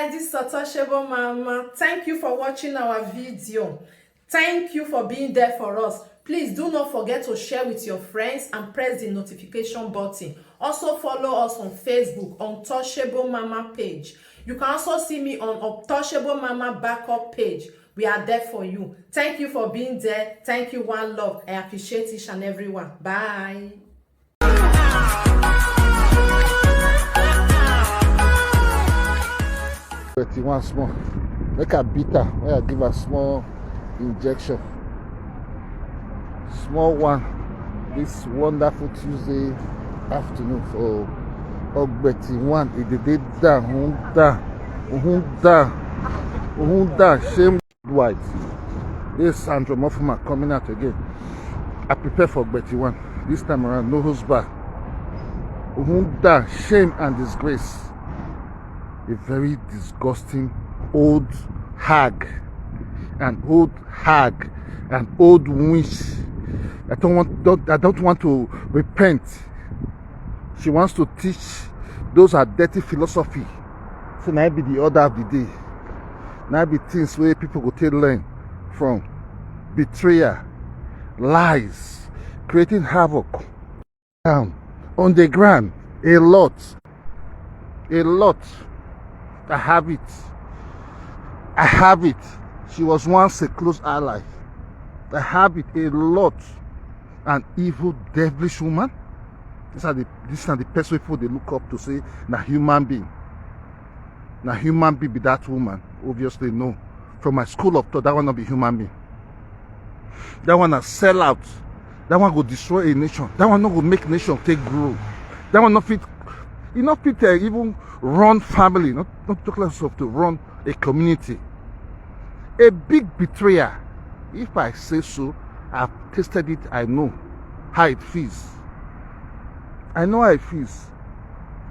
guys, this is Untouchable Mama. Thank you for watching our video. Thank you for being there for us. Please do not forget to share with your friends and press the notification button. Also follow us on Facebook, Untouchable Mama page. You can also see me on Untouchable Mama backup page. We are there for you. Thank you for being there. Thank you, one love. I appreciate each and everyone. Bye. One small, make a bitter. Where I give a small injection, small one. This wonderful Tuesday afternoon for Ogbeti one. It did down, shame white. This Omofuma coming out again. I prepare for Ogbeti one. This time around, no hose back. Shame and disgrace. A very disgusting old hag, an old witch. I don't want to repent. She wants to teach those are dirty philosophy. So now be the order of the day. Now be things where people go take learn from. Betrayal, lies, creating havoc down on the ground. A lot. I have it. She was once a close ally. I have it a lot. An evil, devilish woman. These are the person people they look up to say, na human being. Na human being be that woman. Obviously, no. From my school of thought, that one not be human being. That one a sell out. That one go destroy a nation. That one not go make nation take grow. That one not fit. You not fit even run family, not talk less of to run a community. A big betrayer. If I say so, I've tasted it, I know how it feels. I know how it feels.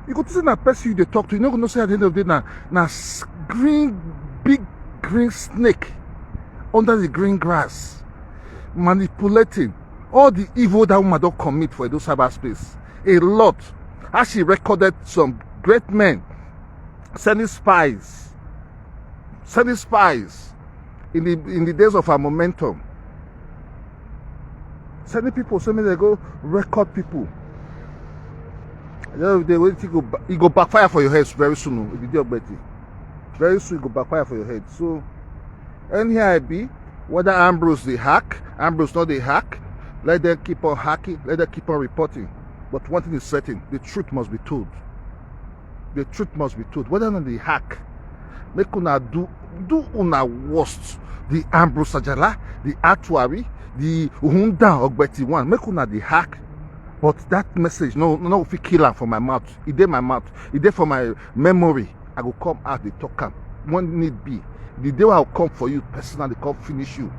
You could see that person you talk to, you're not going to say at the end of the day, now big green snake under the green grass, manipulating all the evil that woman don't commit for those cyberspace. A lot. As she recorded some great men sending spies in the days of her momentum, sending people, so many they go record people. It go backfire for your head very soon. Very soon it go backfire for your head. So anyhow I be, whether Ambrose the hack, Ambrose not the hack, let them keep on hacking, let them keep on reporting. But one thing is certain, the truth must be told. The truth must be told. Whether or not they hack, make una do una worst. The Ambrose Sajala, the actuary, the Uhunda Ogbeti one, make una the hack. But that message, no, if you kill her from my mouth, it did my mouth, it did for my memory. I will come out, the talk am. When need be, the day I'll come for you personally, come finish you.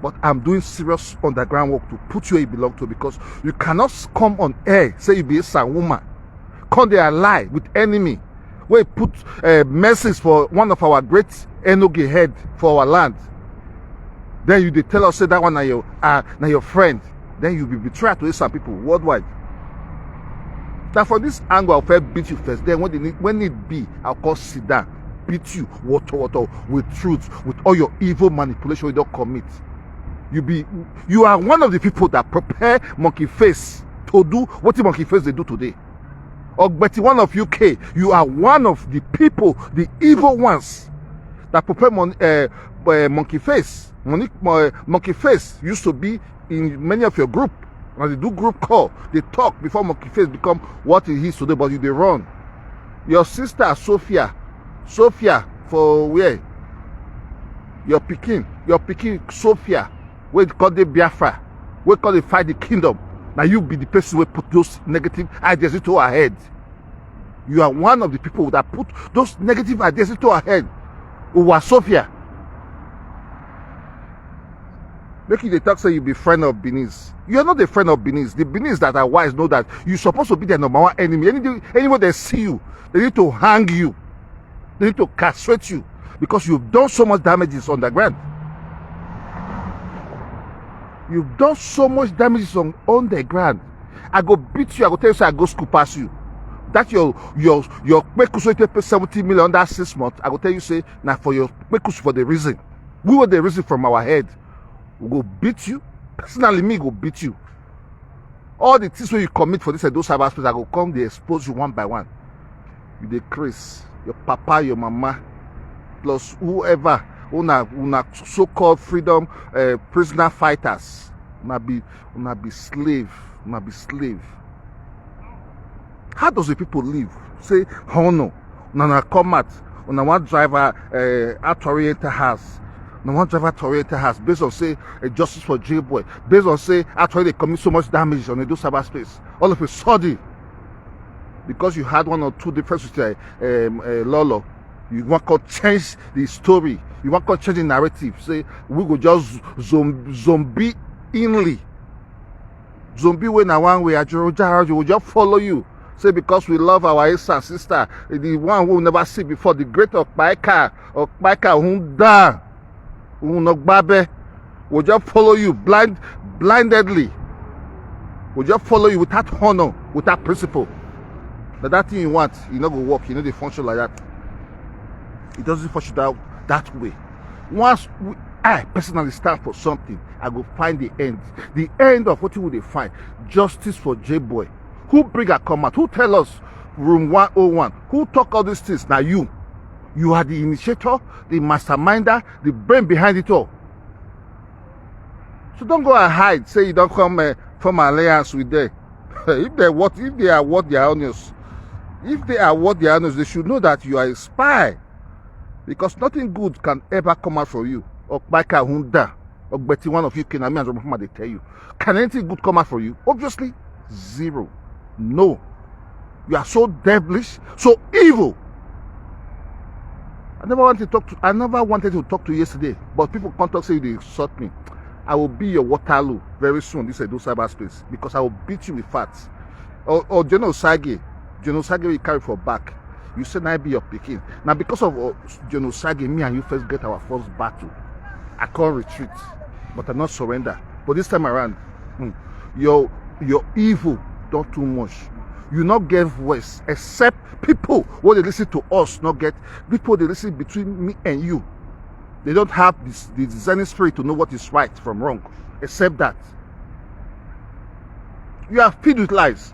But I'm doing serious underground work to put you where you belong to, because you cannot come on air, say you be a woman, come there and lie with enemy. We put a message for one of our great Enoge head for our land. Then you tell us say that one na your friend. Then you be betrayed to some people worldwide. Now for this angle, I'll first beat you first. Then when it be, I'll call sit down, beat you water with truth, with all your evil manipulation you don't commit. You are one of the people that prepare monkey face to do what the monkey face they do today. Ogbeti one of UK, you are one of the people, the evil ones that prepare monkey face. Monkey face used to be in many of your group. When they do group call, they talk before monkey face become what it is today, but they run. Your sister Sophia for where? Your Peking Sophia. We call the Biafra, we call it fight the kingdom. Now you be the person who put those negative ideas into our head. You are one of the people that put those negative ideas into our head. Who was Sophia. Making the talk say you be friend of Benis. You are not a friend of Benis. The Benis that are wise know that you're supposed to be their number one enemy. Anyone they see you, they need to hang you. They need to castrate you because you've done so much damages on the ground. You've done so much damages on the ground. I go beat you, I go tell you, say I go school pass you. that your kpekus wey take pay 70 million that 6 months, I go tell you say now for your kpekus for the reason. We were the reason from our head. We go beat you. Personally, me go beat you. All the things where you commit for this and those cyberspace, I go come, they expose you one by one. You dey craze. Your papa, your mama, plus whoever, una so-called freedom prisoner fighters. Una be slave. Una be slave. How does the people live? Say, oh no, una come out, una one driver out to enter house. No one driver to enter house based on say justice for J-Boy, based on say after they commit so much damage on the do cyberspace. All of a sudden, because you had one or two differences with Lolo, you want to change the story. You want to change the narrative. Say we go just zombie inly. Zombie when na one way, we will just follow you. Say because we love our sister, the one we will never see before, the great Okpaika Hunda. Will just follow you blindedly. Will just follow you without honor, without principle. That thing you want, you not go work, you know they function like that. It doesn't function that way. Once I personally stand for something, I go find the end. The end of what you will find. Justice for J-Boy. Who bring a comment? Who tell us room 101? Who talk all these things? Now you. You are the initiator, the masterminder, the brain behind it all. So don't go and hide. Say you don't come from alliance with them. If they are what they are honest, they should know that you are a spy. Because nothing good can ever come out from you. Okpaika Hunda, Okbeti, one of you can and Omofuma, they tell you. Can anything good come out from you? Obviously, zero. No. You are so devilish, so evil. I never wanted to talk to you yesterday, but people contact say they insult me. I will be your Waterloo very soon. This is do cyberspace because I will beat you with facts. Or General Sage will carry for back. You said I be your picking. Now because of General Sage, me and you first get our first battle. I can't retreat, but I not surrender. But this time around, your evil don't too much. You not get voice except people who they listen to us not get people they listen between me and you. They don't have the designing spirit to know what is right from wrong. Except that you are filled with lies.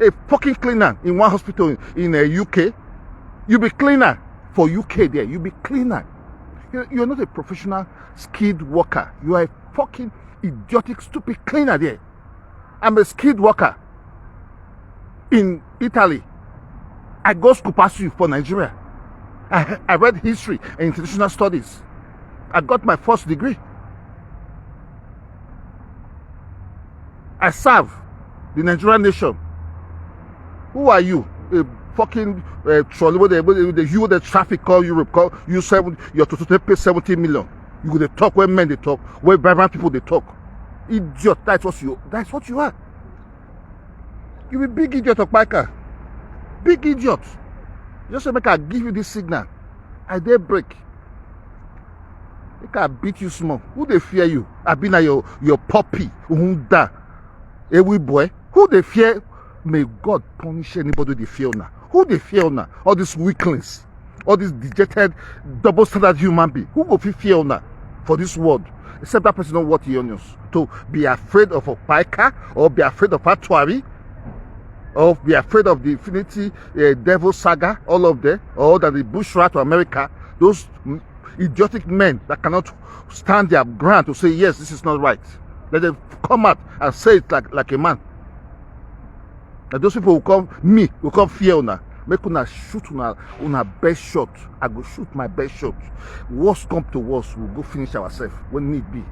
A fucking cleaner in one hospital in UK, you be cleaner for UK there. You be cleaner. You're not a professional skilled worker. You are a fucking idiotic stupid cleaner there. I'm a skilled worker. In Italy, I go school pass you for Nigeria. I read history and international studies. I got my first degree. I serve the Nigerian nation. Who are you? A fucking trolley where the traffic call Europe, call you you're to pay 70 million. You go to talk where men they talk, where vibrant people they talk. Idiot, that's what you are. You be big idiot, Okpaika. Big idiot. Just make I give you this signal. I dare break. Make I beat you small. Who they fear you? I been your puppy. Hunda. Every boy. Who they fear? May God punish anybody they fear now. Who they fear now? All these weaklings. All these dejected, double standard human being. Who go fear now for this world? Except that person don't want the onions. To be afraid of Okpaika or be afraid of Atuari. Or be afraid of the Infinity Devil Saga, all of them, or that the bushra to America, those idiotic men that cannot stand their ground to say, yes, this is not right. Let them come out and say it like a man. And those people will come fear una. Make una shoot una best shot. I go shoot my best shot. Worst come to worst, we'll go finish ourselves when need be.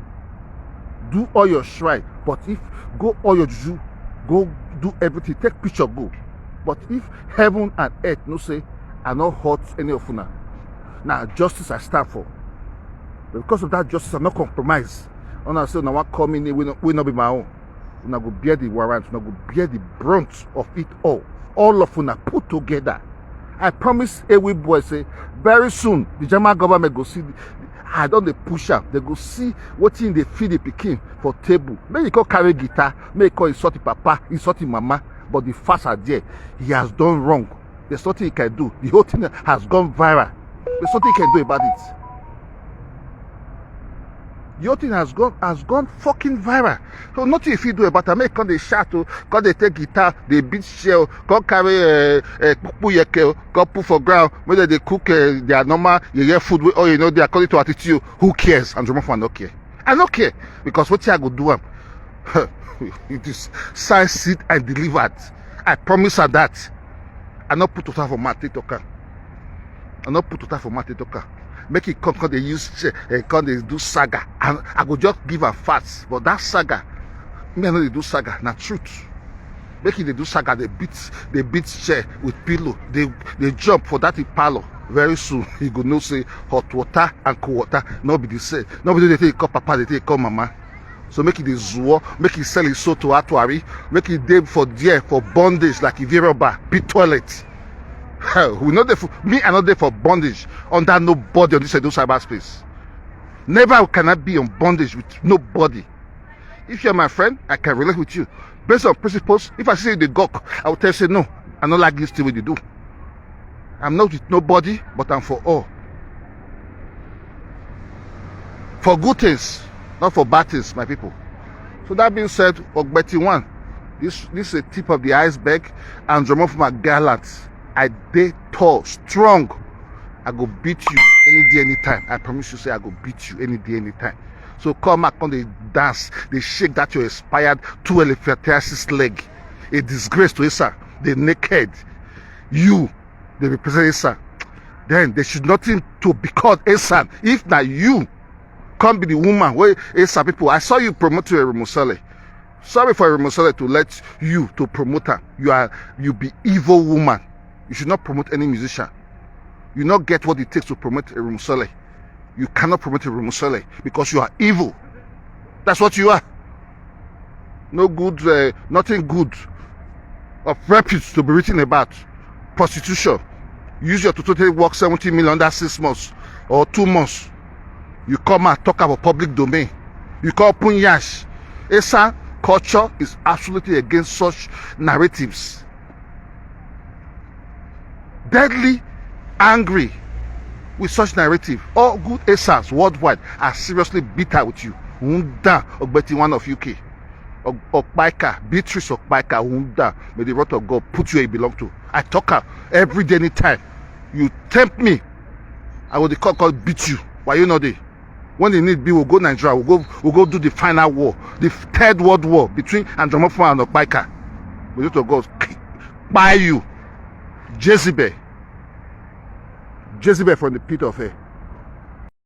Do all your shrine, but if go all your juju, go do everything, take picture, go. But if heaven and earth no say, I not hurt any of una. Now justice I stand for. But because of that justice, I not compromise. Una say, una want come in, will not be my own. Una go bear the warrant, una go bear the brunt of it all. All of una put together. I promise every boy say, very soon, the German government go see, I don't they push up. They go see what in they feed the pikin for table. Maybe you call carry guitar, maybe call insult papa, insult mama, but the facts are there. He has done wrong. There's nothing he can do. The whole thing has gone viral. There's nothing he can do about it. The whole thing has gone fucking viral. So nothing if you do about it. Make come they shout, come they take guitar, they beat shell, come carry come put for ground, whether they cook their normal food, or you know they according to attitude. Who cares? And Omofuma no care. I don't care because what I go do it is signed, sealed, and delivered. I promise her that. I not put her for my TikToker. I not put her for my TikToker. Make it come they use come they do saga. And I go just give her facts. But that saga, me I know they do saga, not truth. Make it they do saga, they beat chair with pillow, they jump for that parlor. Very soon you go know say hot water and cold water not be the same. Nobody they take call papa, they take call mama. So make it the zoo, make it sell his soul to Atuari, make it day for there for bondage like a Viroba, be toilet. We not there for me, I'm not there for bondage under nobody on this cyberspace. Never can I be on bondage with nobody. If you're my friend, I can relate with you. Based on principles, if I see you the gawk, I will tell you say no, I don't like this thing what you do. I'm not with nobody, but I'm for all. For good things, not for bad things, my people. So that being said, Okpaika 1, this is a tip of the iceberg, and Omofuma gallant. I dey tall, strong. I go beat you any day, anytime. I promise you, say I go beat you any day, anytime. So come back on the dance, they shake that your expired 2 elephantiasis leg. A disgrace to Esa, the naked. You, they represent Esa. Then they should nothing to be called Esa. If not you, come be the woman where Esa people. I saw you promote to a Musale. Sorry for a Musale to let you to promote her. You be evil woman. You should not promote any musician. You not get what it takes to promote a Musale. You cannot promote a Musale because you are evil. That's what you are. No good, nothing good of repute to be written about. Prostitution. Use your total work 70 million under 6 months or 2 months. You come and talk about public domain. You call punyash. Esa culture is absolutely against such narratives. Deadly angry with such narrative. All good Esas worldwide are seriously bitter with you. Unda Okpaika 1 of UK. Okpaika, Beatrice Okpaika, Unda. May the wrath of God put you where you belong to. I talk her every day, anytime. You tempt me, I will call beat you. Why you not there? When they need be, we'll go Nigeria. We'll go do the final war, the 3rd World War between Omofuma and Okpaika. May the wrath of God buy you. Jezebel from the pit of hell.